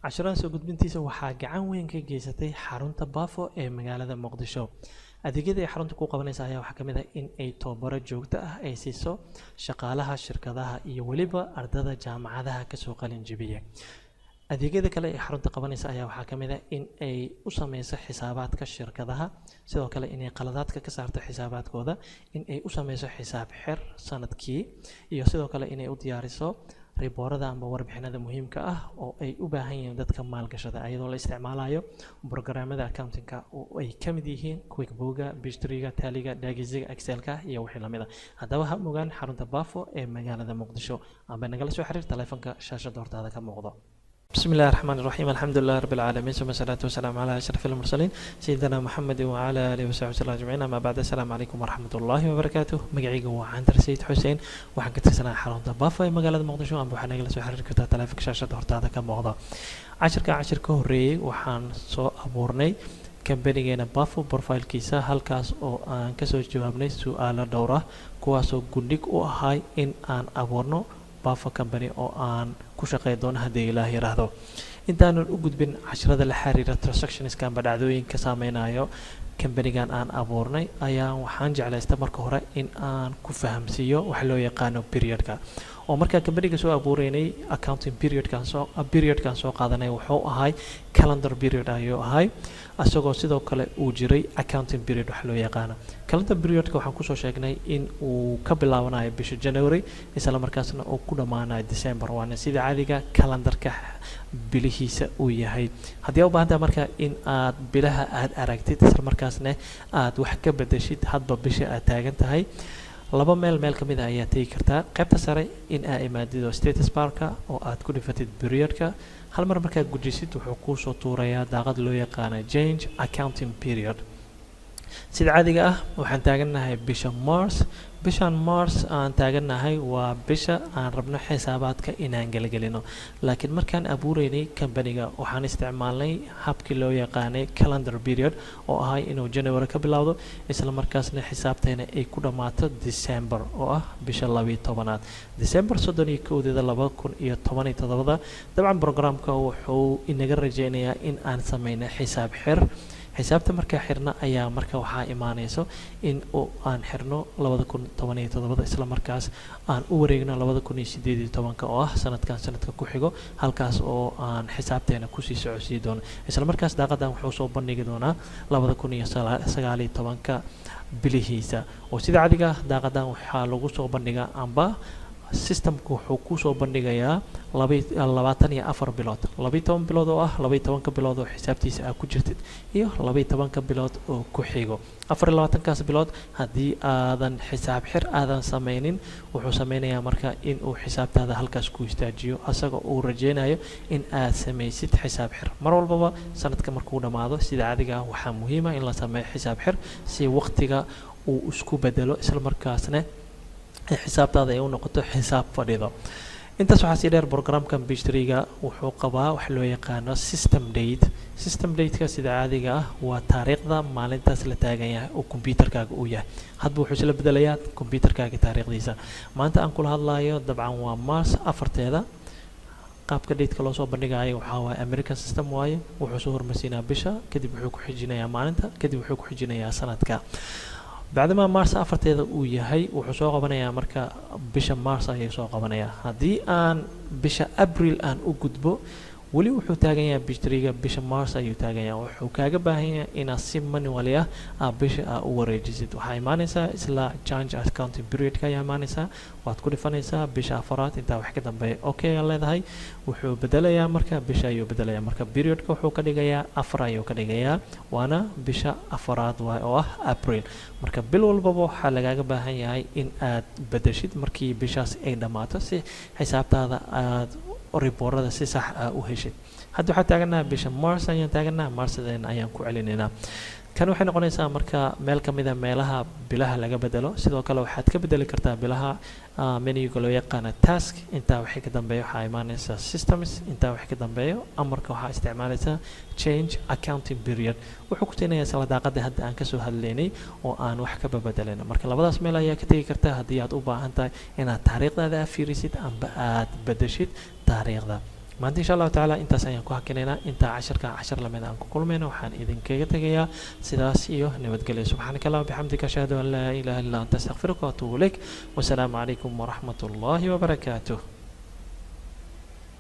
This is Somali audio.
casharada soo gudbintiisa waxaa gacan weyn ka geysatay xarunta Bafo ee magaalada Muqdisho. Adeegyada ay xaruntu ku qabanaysa ayaa waxaa kamid ah in ay tababaro joogto ah ay siiso shaqaalaha shirkadaha iyo waliba ardada jaamacadaha ka soo qalin jabiya. adeegyada kale ee xarunta qabanaysa ayaa waxaa kamid ah in ay u sameyso xisaabaadka shirkadaha, sidoo kale inay qaladaadka ka saarto xisaabaadkooda, in ay u sameyso xisaab xir sanadkii, iyo sidoo kale inay u diyaariso riboorada ama warbixinada muhiimka ah oo ay u baahan yihiin dadka maalgashada iyadoo la isticmaalayo programmada accountingka oo ay kamid yihiin QuickBooks, Bistreega, Taliga, Dagiziga, Excelka iyo wixii lamid ah. haddaba ha mogaan xarunta Bafo ee magaalada Muqdisho ama nagala soo xiriir taleefanka shaashada hortaada ka muuqdo. بسم الله الرحمن الرحيم الحمد لله رب العالمين ثم الصلاة والسلام على أشرف المرسلين سيدنا محمد وعلى آله وصحبه وسلم أجمعين. أما بعد السلام عليكم ورحمة الله وبركاته. مقعيق وعنتر سيد حسين وحن كتسنا حرونتا بافا مقالة مقدشو أم بوحنا جلسوا حرر كتا تلافك شاشة هرتادا كموضة عشر كهري وحن سو أبورني كمبانيجينا بافو بروفايل كيسا هالكاس أو أن كسو جوابني سؤال دورة كواسو قنديك أو هاي إن أن أبورنو Bafo company oo aan ku shaqeyn doono haddii Ilaahay yiraahdo. intaanan u gudbin casharada la xiriira transactions-ka ama dhacdooyinka saameynayo company-gan aan abuurnay ayaan waxaan jeclaystay marka hore in aan ku fahamsiiyo wax loo yaqaano period-ka oo marka company-ga soo abuureynay accounting period-kan soo qaadanay wuxuu ahay calendar period ayuu ahay asagoo sidoo kale uu jiray accounting period wax loo yaqaano. calendar period-ka waxaan kusoo sheegnay in uu ka bilaabanayo bisha January isla markaasna uu ku dhamaanayo December waana sida caadiga calendarka bilihiisa uu yahay. haddii aad u baahan tahay marka in aad bilaha aad aragtid isla markaasna aad wax ka bedeshid hadba bisha aad taagan tahay laba meel kamid ah ayaa tagi kartaa. qaybta sare in aad imaadido status bar-ka oo aad ku dhifatid period-ka hal mar markaad gujisid wuxuu kuu soo tuurayaa daaqad loo yaqaano change accounting period. sida caadiga ah waxaan taaganahay bisha March. bishan March aan taaganahay waa bisha aan rabno xisaabaadka inaan galgalino, laakiin markaan abuureynay company-ga waxaan isticmaalnay habkii loo yaqaanay calendar period oo ahay inuu January ka bilowdo isla markaasna xisaabteena ay ku dhamaato December oo ah bisha 12aad. December 31 2017 dabcan programka wuxuu inaga rajeynayaa in aan sameyno xisaab xir. xisaabta markaa xirna ayaa marka waxaa imaanayso in aan xirno 2017 isla markaas aan u wareegno 2018 oo ah sanadka ku xigo halkaas oo aan xisaabteena ku sii socodsiin doono. isla markaas daaqadan wuxuu soo bandhigi doonaa 2019 bilihiisa oo sida caadiga ah daaqadan waxaa lagu soo bandhigaa amba systemku wuxuu ku soo bandhigayaa 24 bilood 12 bilood oo ah 12 bilood oo xisaabtiisa aad ku jirtid iyo 12 bilood oo ku xigo 24kaas bilood haddii aadan xisaab xir aadan sameynin wuxuu sameynayaa marka in uu xisaabtaada halkaas ku istaajiyo asaga uu rajeynayo in aad sameysid xisaab xir. mar walbaba sanadka markuu dhamaado sida caadiga ah waxaa muhiim ah in la sameeyo xisaab xir si waqtiga uu isku bedelo isla markaasna xisaabtaada ay u noqoto xisaab fadhido. intaas waxaa sii dheer programkan Bistreega wuxuu qabaa wax loo yaqaano system date-ka sida caadiga ah waa taariikhda maalintaas la taagan yahay oo computerkaaga uu yahay hadba wuxuu isla bedelayaa computerkaaga taariikhdiisa. maanta aan kula hadlayo dabcan waa March 4 qaabka date-ka loo soo bandhigayo waxaa waaye American system waaye wuxuu soo hormarsiinaa bisha kadib wuxuu ku xijinayaa maalinta kadib wuxuu ku xijinayaa sanadka. بعدما مارس أفرتيدا وياهي وحصو قبنايا مركا بيشا مارس أيه سو قبنايا هذه آن بيشا أبريل آن وجدبو ولي وحو تاجيا بيشتريجا بيشا مارس أيه تاجيا وحو كاجا باهيا إن السيمن وليا بيشا أوريجيزيد وهاي مانيسا إسلا change accounting period كيا مانيسا واتكون فانيسا بيشا أفرات إنت وحكي دم بي أوكي الله ده هاي وحو بدليا مركا بيشا يو بدليا مركا period كوحو كديجيا أفرا يو كديجيا وأنا بيشا أفرات واه أبريل marka bil walbaba waxaa lagaaga baahan yahay in aad bedeshid markii bishaas ay dhamaato si xisaabtaada aad riboorada si sax ah u heshid. hadda waxaan taaganahay bisha March ayaan taaganahay March-deen ayaan ku celinaynaa. kan waxay noqonaysaa marka meel kamid ah meelaha bilaha laga bedelo sidoo kale waxaad ka bedeli kartaa bilaha menu-ga loo yaqaan task inta wixii ka dambeeyo waxaa imaanaysa systems inta wixii ka dambeeyo amarka waxaa isticmaalaysaa change accounting period wuxuu ku teenayaa sala daaqada hadda aan ka soo hadlaynay oo aan wax ka bedelayno. marka labadaas meel ayaa ka tagi kartaa haddii aad u baahan tahay inaad taariikhdaada fiirisid amba aad bedeshid taariikhda. maanta insha allahu tacaala intaas ayaan ku hakinaynaa intaa cashar lamid aan ku kulmayna waxaan idinkaga tegayaa sidaas iyo nabadgelyo subxaanaka allah bixamdika ashhadu an laa ilaha illa anta astaghfiruka wa atuubu ilayk wasalaamu calaykum waraxmat ullahi wabarakaatuh